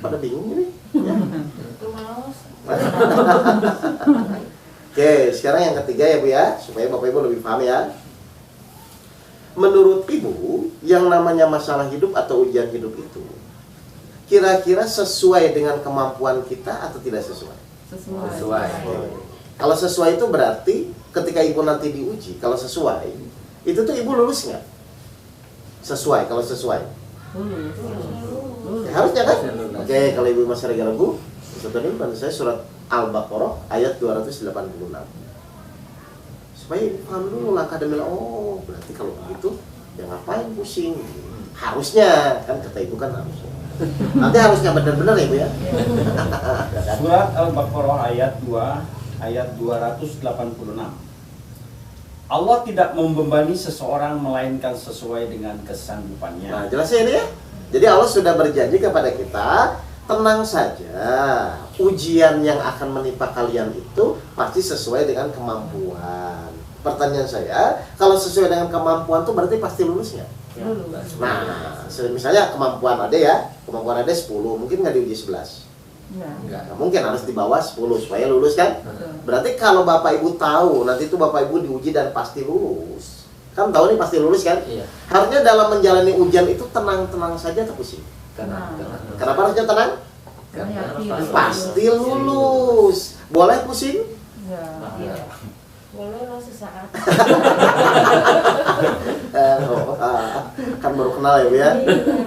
pada bingung ini. Ya. Itu malas. Oke, sekarang yang ketiga ya Bu ya, supaya Bapak Ibu lebih paham ya. Menurut Ibu, yang namanya masalah hidup atau ujian hidup itu kira-kira sesuai dengan kemampuan kita atau tidak sesuai? Sesuai. Kalau sesuai itu berarti ketika Ibu nanti diuji, kalau sesuai, itu tuh Ibu lulus nggak? Sesuai, kalau sesuai. Ya, harusnya kan? Oke, kalau Ibu masih ragu-ragu, ini bantu saya surat Al-Baqarah ayat 286. Supaya Ibu paham dulu langkah demi langkah. Oh, berarti kalau begitu, ya ngapain pusing? Harusnya, kan kata Ibu kan harusnya. Nanti harusnya benar-benar ya Bu ya. Surat Al-Baqarah ayat 2 ayat 286. Allah tidak membebani seseorang melainkan sesuai dengan kesanggupannya. Nah, jelas ya ini ya. Jadi Allah sudah berjanji kepada kita, tenang saja. Ujian yang akan menimpa kalian itu pasti sesuai dengan kemampuan. Pertanyaan saya, kalau sesuai dengan kemampuan tuh berarti pasti lulus nggak? Nah, misalnya kemampuan ada ya, kemampuan ada 10, mungkin nggak diuji 11. Nggak mungkin, harus di bawah 10 supaya lulus kan? Berarti kalau Bapak Ibu tahu nanti itu Bapak Ibu diuji dan pasti lulus, kan tahu nih pasti lulus kan? Iya. Harusnya dalam menjalani ujian itu tenang-tenang saja atau pusing? Kenapa harusnya tenang? Pasti lulus. Boleh pusing? Iya. Boleh lah sesaat. Kan baru kenal ya Bu ya.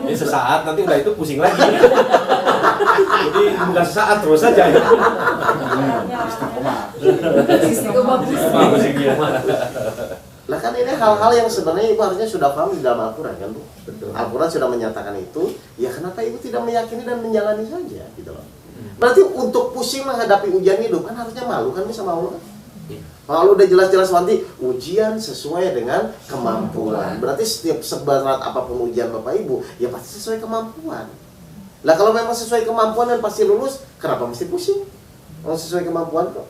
Ini sesaat, nanti udah itu pusing lagi. Jadi bukan sesaat terus saja. Nah kan ini hal-hal yang sebenarnya Ibu harusnya sudah paham di dalam Al-Quran kan Bu. Al-Quran sudah menyatakan itu. Ya kenapa Ibu tidak meyakini dan menjalani saja gitu loh. Berarti untuk pusing menghadapi ujian hidup kan harusnya malu kan sama Allah. Kalau udah jelas-jelas nanti ujian sesuai dengan kemampuan. Berarti setiap seberat apapun ujian Bapak Ibu, ya pasti sesuai kemampuan. Lah kalau memang sesuai kemampuan dan pasti lulus, kenapa mesti pusing? Kalau sesuai kemampuan kok.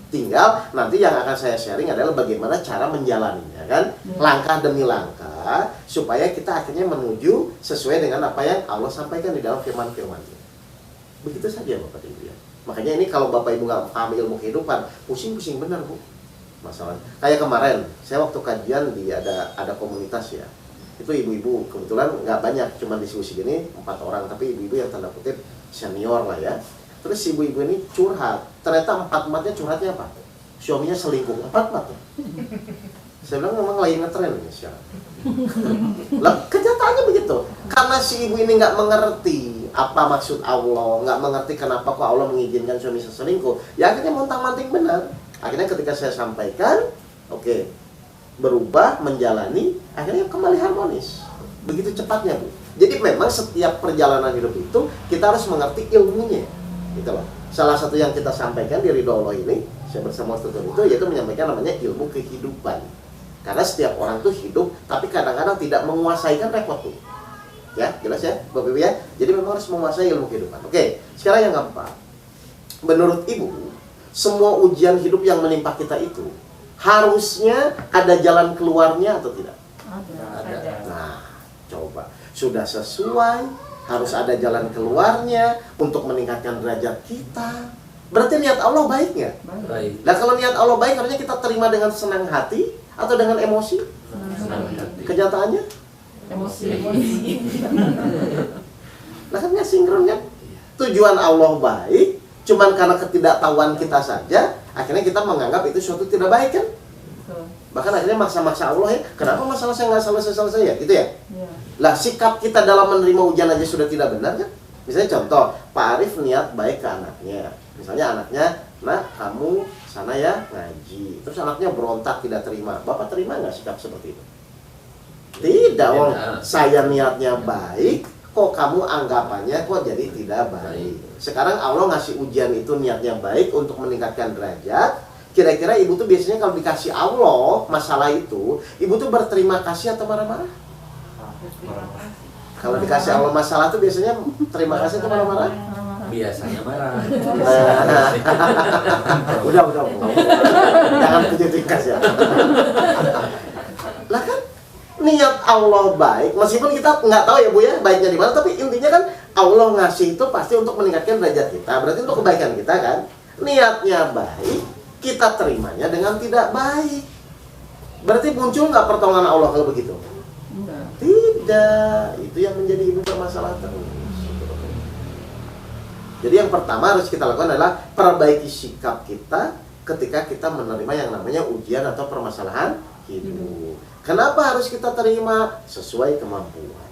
Tinggal nanti yang akan saya sharing adalah bagaimana cara menjalaninya kan, langkah demi langkah supaya kita akhirnya menuju sesuai dengan apa yang Allah sampaikan di dalam firman-firman-Nya. Begitu saja Bapak Ibu ya. Makanya ini kalau Bapak Ibu nggak paham ilmu kehidupan, pusing-pusing benar Bu. Masalah kayak kemarin saya waktu kajian di ada komunitas ya, itu ibu-ibu kebetulan nggak banyak, cuma diskusi gini 4 orang, tapi ibu-ibu yang tanda kutip senior lah ya. Terus ibu-ibu ini curhat, ternyata 4-4-nya curhatnya apa? Suaminya selingkuh, 4-4 ya. Saya bilang memang lagi ngetren ini sekarang. Lah kenyataannya begitu, karena si ibu ini nggak mengerti apa maksud Allah, nggak mengerti kenapa kok Allah mengizinkan suami selingkuh, ya akhirnya montang-manting benar. Akhirnya ketika saya sampaikan, oke, berubah, menjalani, akhirnya kembali harmonis. Begitu cepatnya Bu. Jadi memang setiap perjalanan hidup itu kita harus mengerti ilmunya. Gitu loh. Salah satu yang kita sampaikan di Ridho Allah ini, saya bersama Ustaz itu, yaitu menyampaikan namanya ilmu kehidupan. Karena setiap orang tuh hidup, tapi kadang-kadang tidak menguasai, kan repot tuh. Ya, jelas ya, Bapak Ibu ya. Jadi memang harus menguasai ilmu kehidupan. Oke, sekarang yang keempat. Menurut Ibu, semua ujian hidup yang menimpa kita itu harusnya ada jalan keluarnya atau tidak? Ada. Nah, coba. Sudah sesuai, harus ada jalan keluarnya untuk meningkatkan derajat kita. Berarti niat Allah baik nggak? Baik. Nah, kalau niat Allah baik harusnya kita terima dengan senang hati atau dengan emosi? Kenyataannya? Emosi. Nah kan nggak sinkron kan? Tujuan Allah baik, cuman karena ketidaktahuan kita saja, akhirnya kita menganggap itu suatu tidak baik kan? Bahkan akhirnya maksa-maksa Allah ya, kenapa masalah saya nggak selesai-selesai ya? Gitu ya? Lah sikap kita dalam menerima ujian aja sudah tidak benar kan? Misalnya contoh, Pak Arif niat baik ke anaknya. Misalnya anaknya, nah kamu sana ya ngaji. Terus anaknya berontak tidak terima. Bapak terima nggak sikap seperti itu? Tidak, Wong. Saya niatnya baik, kok kamu anggapannya kok jadi tidak baik. Sekarang Allah ngasih ujian itu niatnya baik untuk meningkatkan derajat. Kira-kira ibu tuh biasanya kalau dikasih Allah masalah itu, ibu tuh berterima kasih atau marah-marah? Kalau dikasih Allah masalah tuh biasanya terima kasih atau marah-marah? Biasanya marah. Udah. Jangan kejetingkas ya. Lah kan niat Allah baik, meskipun kita nggak tahu ya Bu ya baiknya di mana, tapi intinya kan Allah ngasih itu pasti untuk meningkatkan derajat kita, berarti untuk kebaikan kita kan. Niatnya baik, kita terimanya dengan tidak baik. Berarti muncul nggak pertolongan Allah kalau begitu? Enggak. Tidak, itu yang menjadi ibu permasalahan terus. Jadi yang pertama harus kita lakukan adalah perbaiki sikap kita ketika kita menerima yang namanya ujian atau permasalahan hidup. Kenapa harus kita terima? Sesuai kemampuan.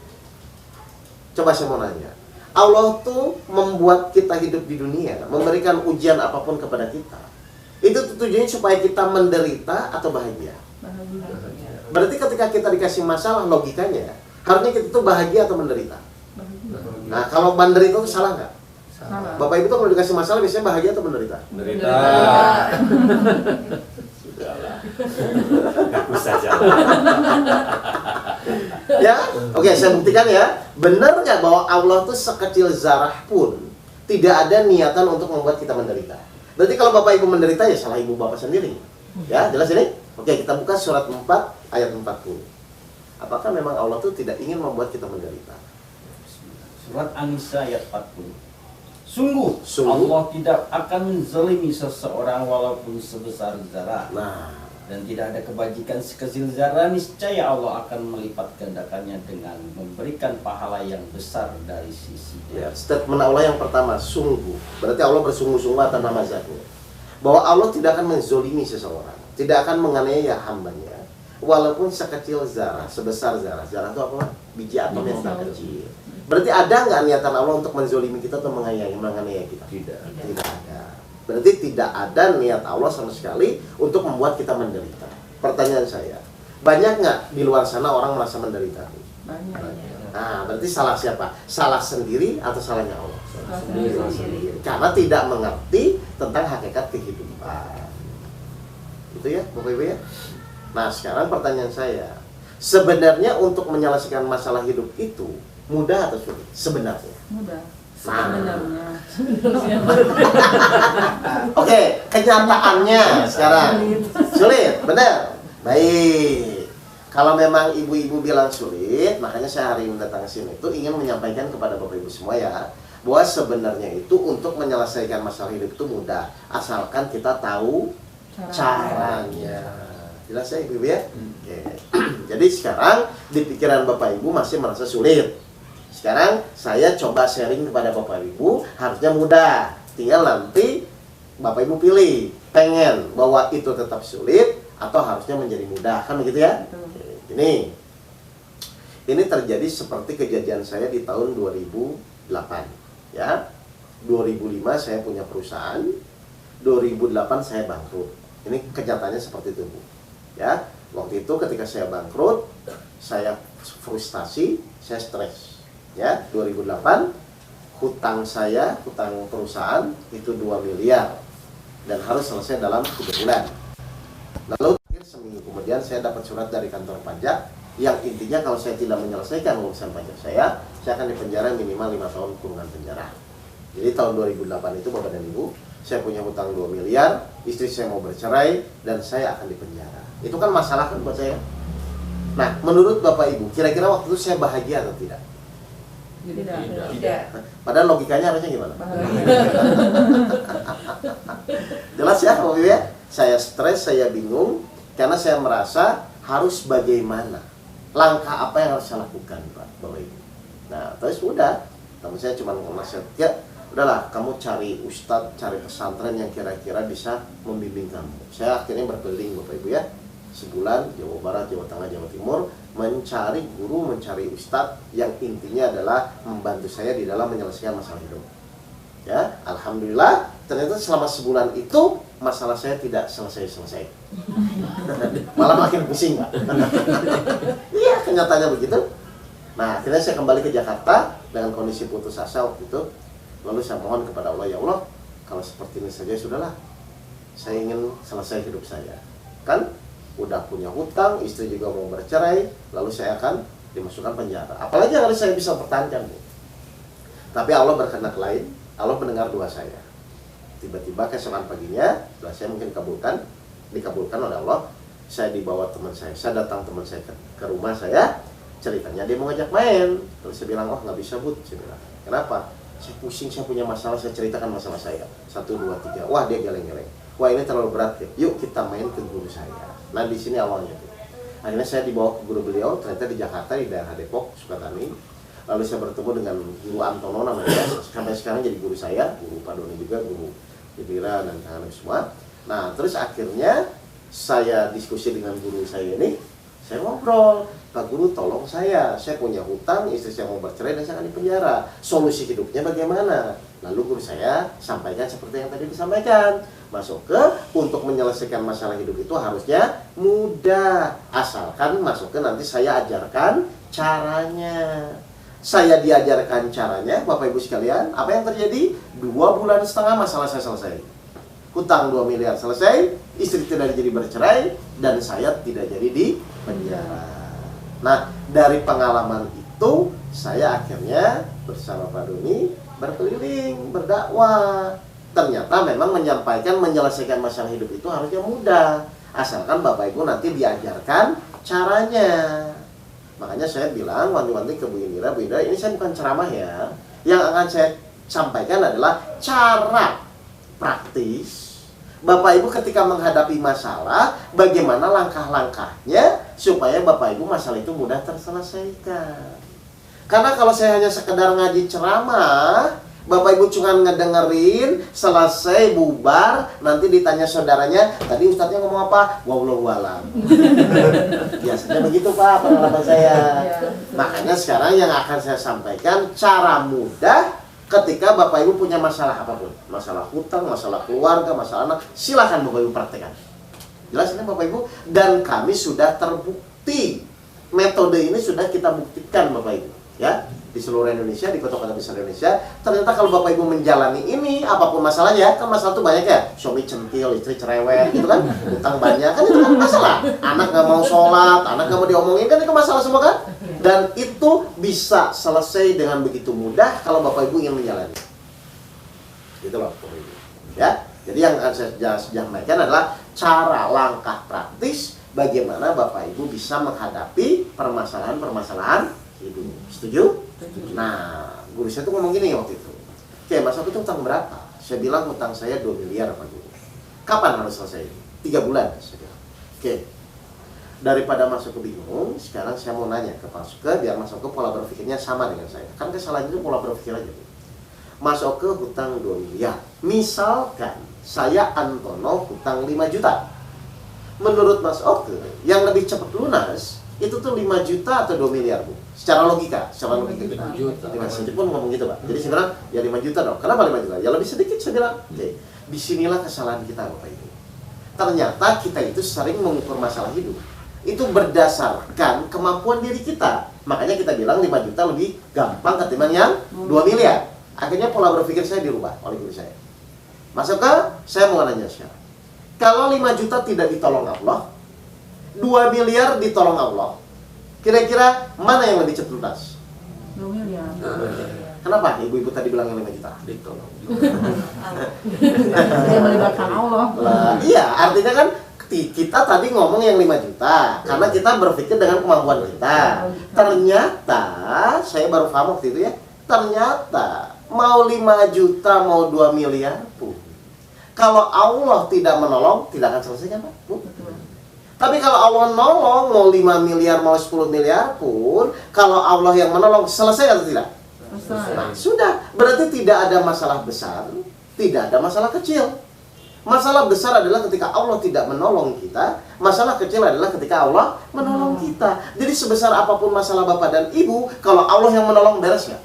Coba saya mau nanya, Allah tuh membuat kita hidup di dunia, memberikan ujian apapun kepada kita. Itu tujuannya supaya kita menderita atau bahagia. Bahagia. Berarti ketika kita dikasih masalah, logikanya harusnya kita tuh bahagia atau menderita. Nah, kalau menderita itu salah nggak? Salah. Bapak Ibu tuh kalau dikasih masalah biasanya bahagia atau menderita? Menderita. Sudahlah. Aku saja. Ya, oke, saya buktikan ya. Benar nggak bahwa Allah tuh sekecil zarah pun tidak ada niatan untuk membuat kita menderita. Berarti kalau Bapak Ibu menderita ya salah ibu bapak sendiri. Ya, jelas ini? Oke, kita buka surat 4 ayat 40. Apakah memang Allah tuh tidak ingin membuat kita menderita? Surat An-Nisa ayat 40. Sungguh, Sungguh. Allah tidak akan menzalimi seseorang walaupun sebesar zarah. Nah, Dan tidak ada kebajikan sekecil zarah, niscaya Allah akan melipat gandakannya dengan memberikan pahala yang besar dari sisinya. ya, statement Allah yang pertama, sungguh. Berarti Allah bersungguh-sungguh atas nama zatnya. Bahwa Allah tidak akan menzolimi seseorang, tidak akan menganiaya hambanya, walaupun sekecil zarah, sebesar zarah. Zarah itu apa? Biji atom yang sangat kecil. Berarti ada nggak niatan Allah untuk menzolimi kita atau menganiaya kita? Tidak. Tidak ada. Berarti tidak ada niat Allah sama sekali untuk membuat kita menderita. Pertanyaan saya, banyak nggak di luar sana orang merasa menderita? Banyak. Nah, berarti salah siapa? Salah sendiri atau salahnya Allah? Salah sendiri. Karena tidak mengerti tentang hakikat kehidupan. Itu ya, Bapak Ibu ya. Nah, sekarang pertanyaan saya, sebenarnya untuk menyelesaikan masalah hidup itu mudah atau sulit? Sebenarnya. Mudah. Nah. Sebenarnya. Oke, kenyataannya sekarang sulit, benar? Baik. Kalau memang ibu-ibu bilang sulit, makanya saya hari ini datang ke sini itu ingin menyampaikan kepada Bapak Ibu semua ya, bahwa sebenarnya itu untuk menyelesaikan masalah hidup itu mudah, asalkan kita tahu caranya. Jelas ya ibu-ibu ya? Oke. Jadi sekarang di pikiran Bapak Ibu masih merasa sulit. Sekarang saya coba sharing kepada Bapak Ibu, harusnya mudah. Tinggal nanti Bapak Ibu pilih, pengen bahwa itu tetap sulit atau harusnya menjadi mudah, kan begitu ya? Oke, ini terjadi seperti kejadian saya di tahun 2008 ya. 2005 saya punya perusahaan, 2008 saya bangkrut. Ini kenyataannya seperti itu, Bu. Ya, waktu itu ketika saya bangkrut, saya frustasi, saya stres. Ya, 2008 hutang saya, hutang perusahaan itu 2 miliar dan harus selesai dalam 3 bulan. Lalu seminggu kemudian saya dapat surat dari kantor pajak yang intinya kalau saya tidak menyelesaikan urusan pajak saya akan dipenjara minimal 5 tahun kurungan penjara. Jadi tahun 2008 itu Bapak dan Ibu, saya punya hutang 2 miliar, istri saya mau bercerai dan saya akan dipenjara. Itu kan masalah kan buat saya. Nah, menurut Bapak Ibu, kira-kira waktu itu saya bahagia atau tidak? Tidak. Padahal logikanya harusnya gimana? Bahagia. Jelas ya Bapak Ibu ya? Saya stres, saya bingung karena saya merasa harus bagaimana, langkah apa yang harus saya lakukan Pak Bapak Ibu. Nah terus udah, teman saya cuma nasihat, ya udahlah kamu cari ustadz, cari pesantren yang kira-kira bisa membimbing kamu. Saya akhirnya berkeliling Bapak Ibu ya, sebulan Jawa Barat, Jawa Tengah, Jawa Timur, mencari guru, mencari ustadz yang intinya adalah membantu saya di dalam menyelesaikan masalah hidup. Ya, alhamdulillah ternyata selama sebulan itu masalah saya tidak selesai-selesai. Malah makin pusing, Pak. Iya, kenyataannya begitu. Nah, akhirnya saya kembali ke Jakarta dengan kondisi putus asa waktu itu. Lalu saya mohon kepada Allah, ya Allah, kalau seperti ini saja sudahlah. Saya ingin selesai hidup saya. Kan udah punya hutang, istri juga mau bercerai, lalu saya akan dimasukkan penjara. Apalagi harus saya bisa pertahankan, Bu. Tapi Allah berkehendak lain, Allah mendengar doa saya. Tiba-tiba keesokan paginya, doa saya mungkin dikabulkan oleh Allah. Saya dibawa teman saya datang teman saya ke rumah saya ceritanya dia mau ngajak main. Terus saya bilang, oh nggak bisa Bud, saya bilang. Kenapa? Saya pusing, saya punya masalah, saya ceritakan masalah saya. 1, 2, 3, wah dia geleng-geleng. Wah ini terlalu berat ya, yuk kita main ke guru saya. Nah di sini awalnya tuh. Akhirnya saya dibawa ke guru beliau, ternyata di Jakarta, di daerah Depok, Sukatani. Lalu saya bertemu dengan guru Antono namanya, sampai sekarang jadi guru saya, guru Pak Doni juga, guru Ibira dan Kang Hanif semua. Nah terus akhirnya saya diskusi dengan guru saya ini, saya ngobrol, Pak Guru tolong saya punya hutang, istri saya mau bercerai dan saya akan dipenjara. Solusi hidupnya bagaimana? Lalu guru saya sampaikan seperti yang tadi disampaikan. Masuk ke, untuk menyelesaikan masalah hidup itu harusnya mudah. Asalkan masuk ke nanti saya ajarkan caranya. Saya diajarkan caranya, Bapak Ibu sekalian, apa yang terjadi? 2,5 bulan masalah saya selesai. Hutang 2 miliar selesai, istri tidak jadi bercerai, dan saya tidak jadi di penjara. Nah, dari pengalaman itu, saya akhirnya bersama Pak Doni berkeliling, berdakwah. Ternyata memang menyampaikan, menyelesaikan masalah hidup itu harusnya mudah. Asalkan Bapak Ibu nanti diajarkan caranya. Makanya saya bilang, wanti-wanti ke Bu Indira, Bu Indira, ini saya bukan ceramah ya. Yang akan saya sampaikan adalah cara praktis Bapak Ibu ketika menghadapi masalah, bagaimana langkah-langkahnya supaya Bapak Ibu masalah itu mudah terselesaikan. Karena kalau saya hanya sekedar ngaji ceramah, Bapak Ibu cuma ngedengerin, selesai bubar, nanti ditanya saudaranya, tadi ustadznya ngomong apa? Wallahu a'lam. Biasanya begitu Pak, pengalaman saya. Makanya sekarang yang akan saya sampaikan cara mudah ketika Bapak Ibu punya masalah apapun, masalah hutang, masalah keluarga, masalah anak, silakan Bapak Ibu praktekkan. Jelas ini Bapak Ibu, dan kami sudah terbukti. Metode ini sudah kita buktikan Bapak Ibu, ya, di seluruh Indonesia, di kota-kota besar Indonesia. Ternyata kalau Bapak Ibu menjalani ini, apapun masalahnya, kan masalah itu banyak ya, suami centil, istri cerewet, gitu kan, hutang banyak, kan itu kan masalah. Anak nggak mau sholat, anak nggak mau diomongin, kan itu masalah semua kan. Dan itu bisa selesai dengan begitu mudah kalau Bapak Ibu ingin menjalani. Gitu loh Bapak Ibu. Ya, jadi yang akan saya sampaikan adalah cara langkah praktis bagaimana Bapak Ibu bisa menghadapi permasalahan-permasalahan hidup. Setuju? Nah, guru saya tuh ngomong gini waktu itu. Oke, Mas aku tuh hutang berapa? Saya bilang hutang saya 2 miliar Pak Guru. Kapan harus selesai? 3 bulan. Saya bilang. Oke. Daripada Mas Oke bingung, sekarang saya mau nanya ke Mas Oke, biar Mas Oke pola berpikirnya sama dengan saya. Kan kesalahannya itu pola berpikir aja. Mas Oke hutang 2 miliar. Misalkan saya Antono hutang 5 juta. Menurut Mas Oke, yang lebih cepat lunas itu tuh 5 juta atau 2 miliar Bu? Secara logika, 5 juta. Saya pun ngomong gitu Pak. Jadi saya bilang, ya 5 juta dong. Kenapa 5 juta? Ya lebih sedikit saya bilang. Oke, disinilah kesalahan kita Bapak Ibu. Ternyata kita itu sering mengukur masalah hidup itu berdasarkan kemampuan diri kita. Makanya kita bilang 5 juta lebih gampang ketimbang yang 2 miliar. Akhirnya pola berpikir saya dirubah oleh guru saya. Masuk ke, saya mau nanya sekarang. Kalau 5 juta tidak ditolong Allah, 2 miliar ditolong Allah, kira-kira mana yang lebih cepat lunas? 2 miliar. Kenapa ibu-ibu tadi bilang yang 5 juta? Ditolong. Dia melibatkan Allah. Iya, artinya kan kita tadi ngomong yang 5 juta karena kita berpikir dengan kemampuan kita. Ternyata saya baru paham waktu itu ya. Ternyata mau 5 juta mau 2 miliar pun, kalau Allah tidak menolong tidak akan selesai kan Pak? Bu? Tapi kalau Allah nolong mau 5 miliar mau 10 miliar pun, kalau Allah yang menolong selesai atau tidak? Nah, sudah, berarti tidak ada masalah besar, tidak ada masalah kecil. Masalah besar adalah ketika Allah tidak menolong kita. Masalah kecil adalah ketika Allah menolong kita. Jadi sebesar apapun masalah Bapak dan Ibu, kalau Allah yang menolong, beres nggak?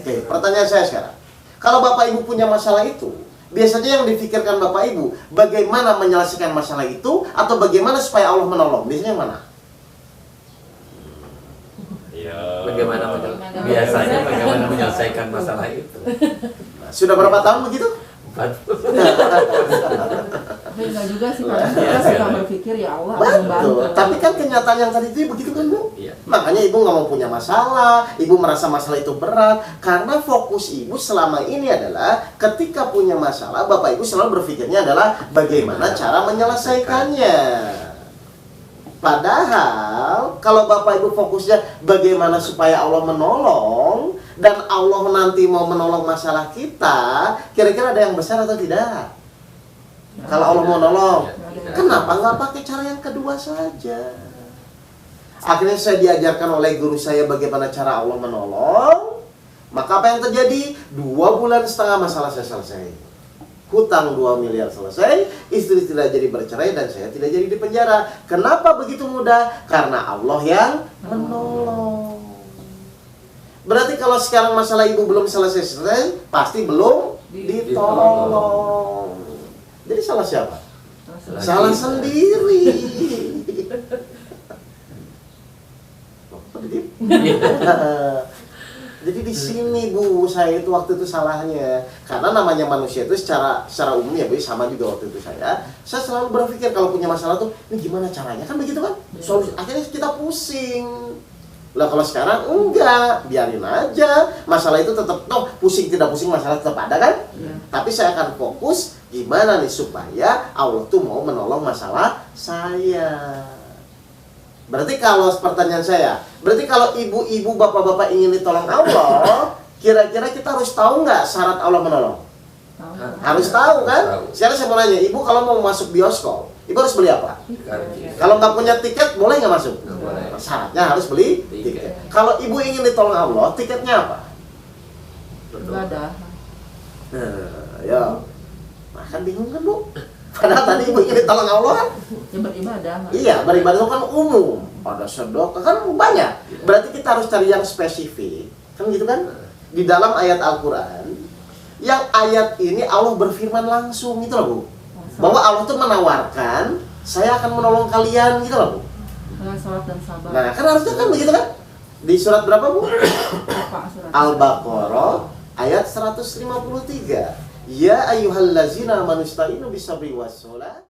Oke, pertanyaan saya sekarang. Kalau Bapak Ibu punya masalah itu, biasanya yang difikirkan Bapak Ibu, bagaimana menyelesaikan masalah itu, atau bagaimana supaya Allah menolong? Biasanya yang mana? Biasanya bagaimana menyelesaikan masalah itu. Nah, sudah berapa tahun begitu? Tapi enggak juga sih, karena kita suka berpikir ya Allah akan membantu. Betul. Tapi kan kenyataan yang tadi itu begitu kan Bu? Iya. Makanya ibu nggak mau punya masalah, ibu merasa masalah itu berat, karena fokus ibu selama ini adalah ketika punya masalah, Bapak Ibu selalu berpikirnya adalah bagaimana cara menyelesaikannya. Padahal kalau Bapak Ibu fokusnya bagaimana supaya Allah menolong dan Allah nanti mau menolong masalah kita, kira-kira ada yang besar atau tidak? Kalau Allah mau nolong, kenapa nggak pakai cara yang kedua saja? Akhirnya saya diajarkan oleh guru saya bagaimana cara Allah menolong. Maka apa yang terjadi? 2,5 bulan masalah saya selesai. Hutang 2 miliar selesai, istri tidak jadi bercerai dan saya tidak jadi di penjara. Kenapa begitu mudah? Karena Allah yang menolong. Berarti kalau sekarang masalah ibu belum selesai, pasti belum ditolong. Jadi salah siapa? Salah sendiri. Jadi di sini Bu, saya itu waktu itu salahnya. Karena namanya manusia itu secara umum ya Bu, sama juga waktu itu saya selalu berpikir kalau punya masalah tuh, ini gimana caranya? Kan begitu kan? Solusi, akhirnya kita pusing. Lah kalau sekarang enggak, biarin aja. Masalah itu tetap, toh pusing tidak pusing masalah tetap ada kan? Tapi saya akan fokus gimana nih supaya Allah tuh mau menolong masalah saya. Berarti kalau pertanyaan saya, berarti kalau ibu-ibu, bapak-bapak ingin ditolong Allah, kira-kira kita harus tahu nggak syarat Allah menolong? Harus tahu kan? Sekarang saya mau nanya, ibu kalau mau masuk bioskop, ibu harus beli apa? Kalau nggak punya tiket, boleh nggak masuk? Syaratnya harus beli tiket. Kalau ibu ingin ditolong Allah, tiketnya apa? Ibadah. Ya, kan bingung kan Bu? Padahal tadi ibu ingin ditolong Allah kan? Ya beribadah. Iya, beribadah itu kan umum. Ada sedekah kan banyak. Berarti kita harus cari yang spesifik. Kan gitu kan? Di dalam ayat Al-Quran, yang ayat ini Allah berfirman langsung gitu loh Bu. Bahwa Allah itu menawarkan, saya akan menolong kalian gitu loh Bu. Dengan sholat dan sabar. Nah kan harusnya kan begitu kan? Di surat berapa Bu? Al-Baqarah ayat 153. Ya ayyuhallazina amanu ista'inu bisabri was sholat.